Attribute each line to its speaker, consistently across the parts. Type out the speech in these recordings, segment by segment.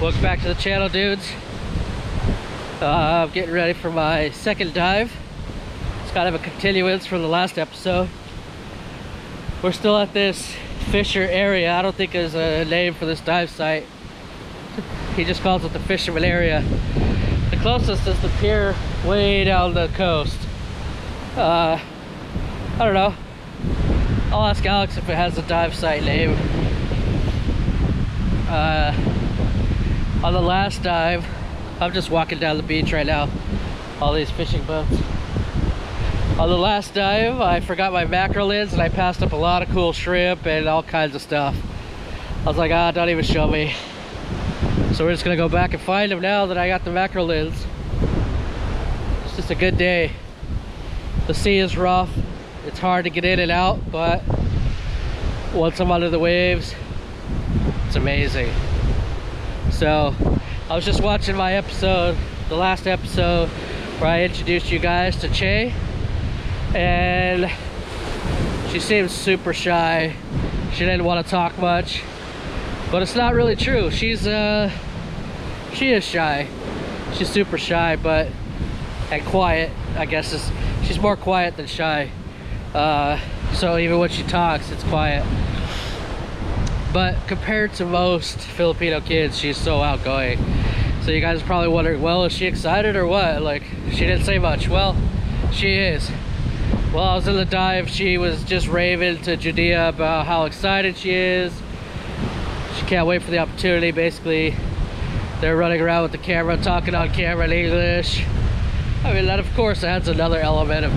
Speaker 1: Welcome back to the channel, dudes. I'm getting ready for my second dive. It's kind of a continuance from the last episode. We're still at this Fisher area. I don't think there's a name for this dive site. He just calls it the Fisherman area. The closest is the pier way down the coast. I don't know. I'll ask Alex if it has a dive site name. On the last dive, I'm just walking down the beach right now. All these fishing boats. On the last dive, I forgot my macro lens and I passed up a lot of cool shrimp and all kinds of stuff. I was like, don't even show me. So we're just gonna go back and find them now that I got the macro lens. It's just a good day. The sea is rough. It's hard to get in and out, but once I'm under the waves, it's amazing. So I was just watching my episode, the last episode, where I introduced you guys to Che, and she seems super shy. She didn't want to talk much, but it's not really true. She is shy. She's super shy, and quiet. I guess she's more quiet than shy. So even when she talks, it's quiet. But compared to most Filipino kids, she's so outgoing. So you guys are probably wondering, well, is she excited or what? Like, she didn't say much. Well, she is. While I was in the dive, she was just raving to Judea about how excited she is. She can't wait for the opportunity. Basically, they're running around with the camera, talking on camera in English. I mean, that of course adds another element of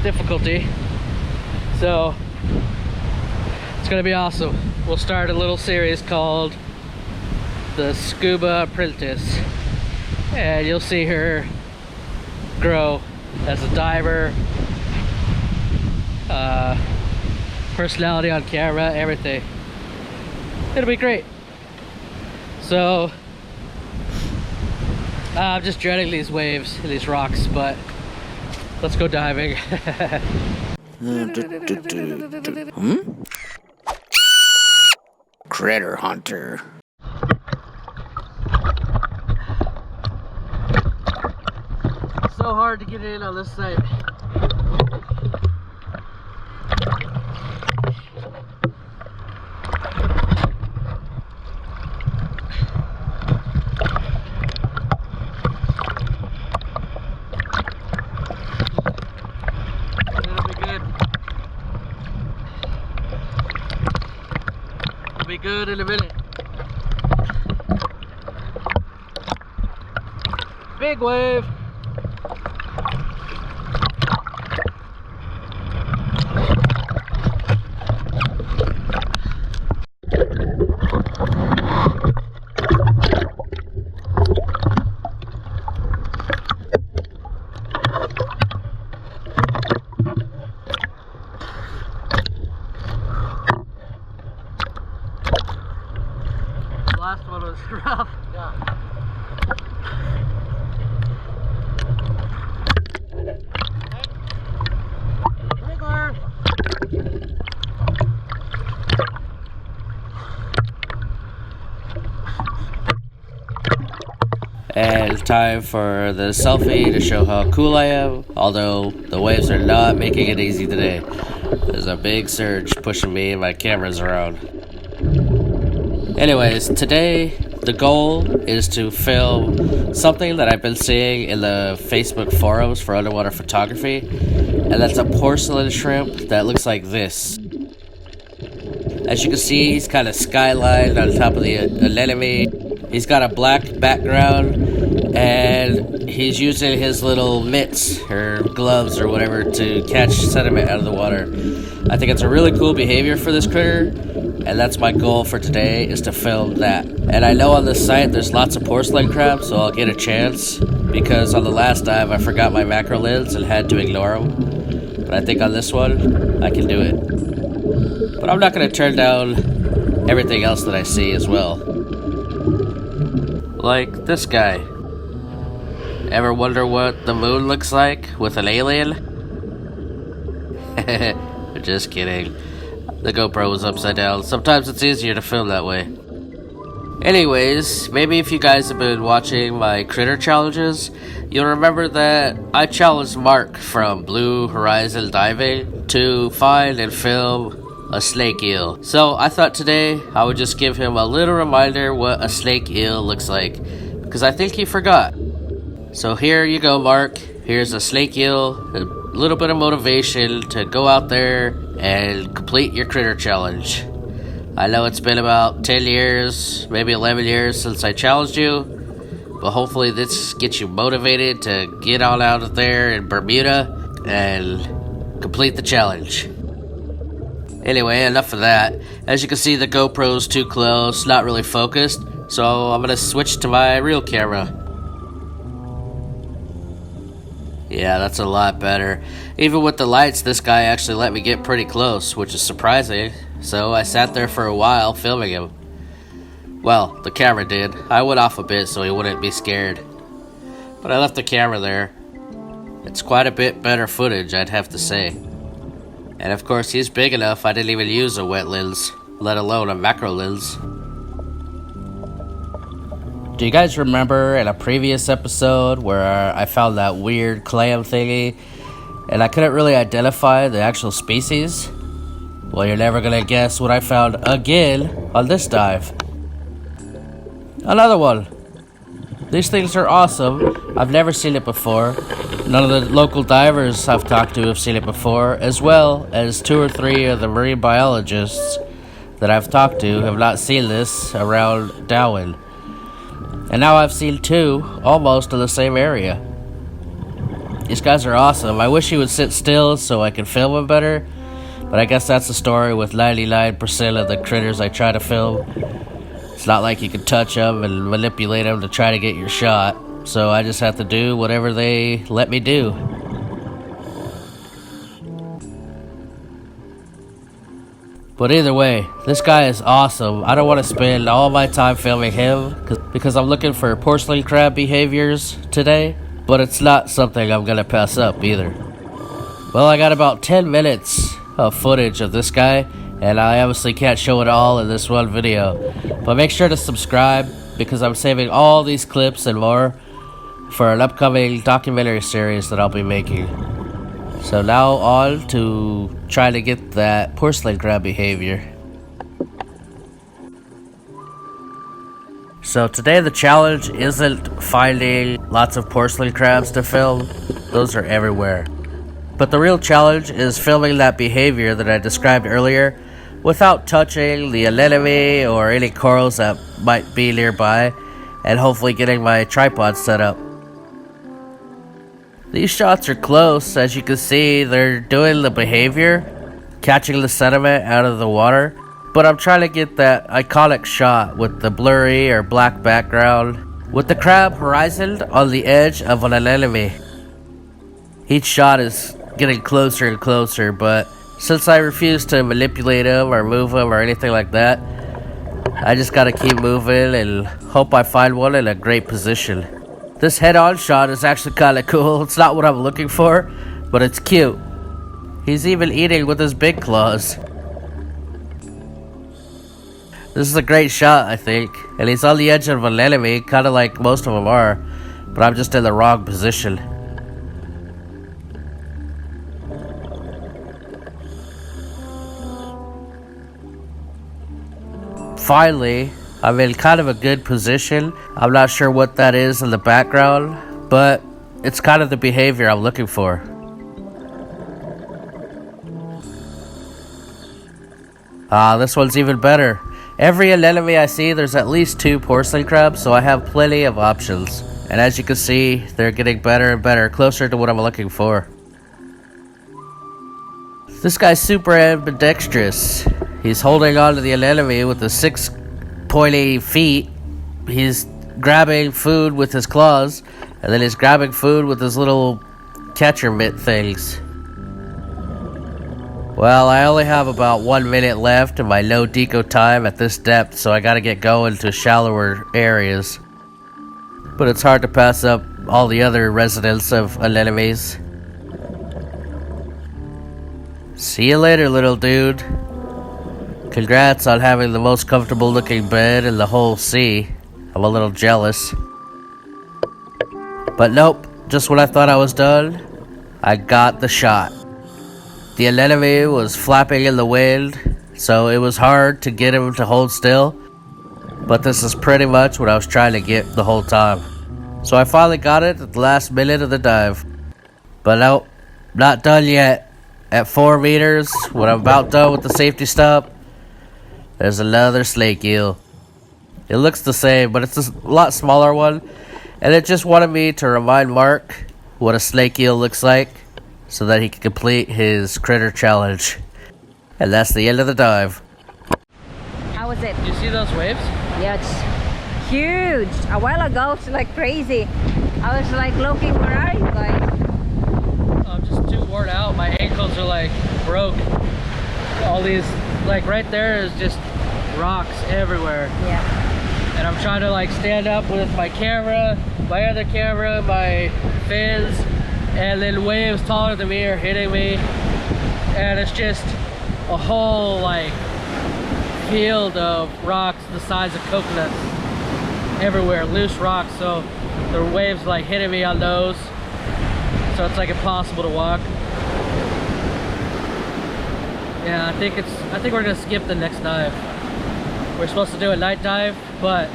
Speaker 1: difficulty. So it's gonna be awesome. We'll start a little series called the Scuba Apprentice, and you'll see her grow as a diver, personality on camera, everything. It'll be great. So I'm just dreading these waves, these rocks, but let's go diving.
Speaker 2: Critter hunter.
Speaker 1: So hard to get in on this side. Be good in a minute. Big wave. Last one was rough. Yeah. Wriggler.
Speaker 2: And time for the selfie to show how cool I am, although the waves are not making it easy today. There's a big surge pushing me and my cameras around. Anyways, today the goal is to film something that I've been seeing in the Facebook forums for underwater photography, and that's a porcelain shrimp that looks like this. As you can see, he's kind of skylined on top of the anemone. He's got a black background, and he's using his little mitts or gloves or whatever to catch sediment out of the water. I think it's a really cool behavior for this critter, and that's my goal for today, is to film that. And I know on this site there's lots of porcelain crabs, so I'll get a chance, because on the last dive I forgot my macro lens and had to ignore them. But I think on this one I can do it. But I'm not going to turn down everything else that I see as well. Like this guy. Ever wonder what the moon looks like with an alien? Just kidding. The GoPro was upside down. Sometimes it's easier to film that way. Anyways, maybe if you guys have been watching my critter challenges, you'll remember that I challenged Mark from Blue Horizon Diving to find and film a snake eel. So I thought today I would just give him a little reminder what a snake eel looks like, because I think he forgot. So here you go, Mark. Here's a snake eel, a little bit of motivation to go out there and complete your critter challenge. I know it's been about 10 years, maybe 11 years since I challenged you, but hopefully this gets you motivated to get on out of there in Bermuda and complete the challenge. Anyway, enough of that. As you can see, the GoPro's too close, not really focused, so I'm gonna switch to my real camera. Yeah, that's a lot better. Even with the lights, this guy actually let me get pretty close, which is surprising. So I sat there for a while filming him. Well, the camera did. I went off a bit so he wouldn't be scared. But I left the camera there. It's quite a bit better footage, I'd have to say. And of course, he's big enough I didn't even use a wet lens, let alone a macro lens. Do you guys remember in a previous episode where I found that weird clam thingy and I couldn't really identify the actual species? Well, you're never gonna guess what I found again on this dive. Another one. These things are awesome. I've never seen it before. None of the local divers I've talked to have seen it before, as well as 2 or 3 of the marine biologists that I've talked to have not seen this around Darwin. And now I've seen 2 almost in the same area. These guys are awesome. I wish he would sit still so I could film him better. But I guess that's the story with 99% of the critters I try to film. It's not like you can touch them and manipulate them to try to get your shot. So I just have to do whatever they let me do. But either way, this guy is awesome. I don't want to spend all my time filming him because I'm looking for porcelain crab behaviors today. But it's not something I'm going to pass up either. Well, I got about 10 minutes of footage of this guy, and I obviously can't show it all in this one video, but make sure to subscribe because I'm saving all these clips and more for an upcoming documentary series that I'll be making. So now on to trying to get that porcelain crab behavior. So today the challenge isn't finding lots of porcelain crabs to film, those are everywhere. But the real challenge is filming that behavior that I described earlier without touching the anemone or any corals that might be nearby, and hopefully getting my tripod set up. These shots are close. As you can see, they're doing the behavior, catching the sediment out of the water, but I'm trying to get that iconic shot with the blurry or black background with the crab horizon on the edge of an anemone. Each shot is getting closer and closer, but since I refuse to manipulate him or move him or anything like that, I just gotta keep moving and hope I find one in a great position. This head-on shot is actually kinda cool. It's not what I'm looking for, but it's cute. He's even eating with his big claws. This is a great shot, I think, and he's on the edge of an anemone, kinda like most of them are, but I'm just in the wrong position. Finally, I'm in kind of a good position. I'm not sure what that is in the background, but it's kind of the behavior I'm looking for. This one's even better. Every anemone I see, there's at least 2 porcelain crabs, so I have plenty of options. And as you can see, they're getting better and better, closer to what I'm looking for. This guy's super ambidextrous. He's holding on to the anemone with the 6 pointy feet. He's grabbing food with his claws, and then he's grabbing food with his little catcher mitt things. Well, I only have about 1 minute left in my no deco time at this depth, so I gotta get going to shallower areas. But it's hard to pass up all the other residents of anemones. See you later, little dude. Congrats on having the most comfortable looking bed in the whole sea. I'm a little jealous. But nope, just when I thought I was done, I got the shot. The anemone was flapping in the wind, so it was hard to get him to hold still. But this is pretty much what I was trying to get the whole time. So I finally got it at the last minute of the dive. But nope, not done yet. At 4 meters, when I'm about done with the safety stop, there's another snake eel. It looks the same, but it's a lot smaller one. And it just wanted me to remind Mark what a snake eel looks like so that he can complete his critter challenge. And that's the end of the dive.
Speaker 3: How was it?
Speaker 1: You see those waves?
Speaker 3: Yeah, it's huge. A while ago, it's like crazy. I was like looking, where are you guys?
Speaker 1: I'm just too worn out. My ankles are like broke. All these, like right there is just rocks everywhere.
Speaker 3: Yeah.
Speaker 1: And I'm trying to like stand up with my camera, my other camera, my fins, and then waves taller than me are hitting me. And it's just a whole like field of rocks the size of coconuts everywhere, loose rocks. So the waves like hitting me on those. So it's like impossible to walk. Yeah, I think we're gonna skip the next dive. We're supposed to do a night dive, but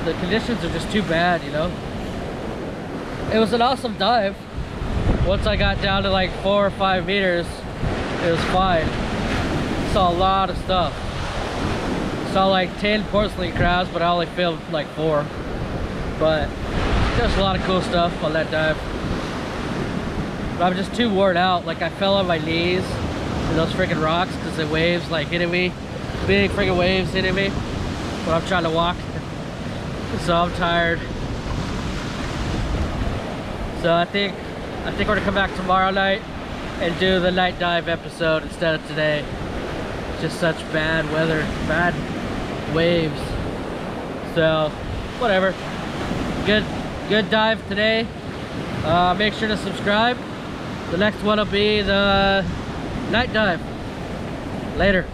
Speaker 1: the conditions are just too bad, you know? It was an awesome dive. Once I got down to like 4 or 5 meters, it was fine. Saw a lot of stuff. Saw like 10 porcelain crabs, but I only filmed like 4. But there's a lot of cool stuff on that dive. But I'm just too worn out. Like I fell on my knees in those freaking rocks because the waves like hitting me. Big freaking waves hitting me when I'm trying to walk. So I'm tired. So I think we're gonna come back tomorrow night and do the night dive episode instead of today. Just such bad weather, bad waves. So whatever. Good dive today. Make sure to subscribe. The next one will be the night dive. Later.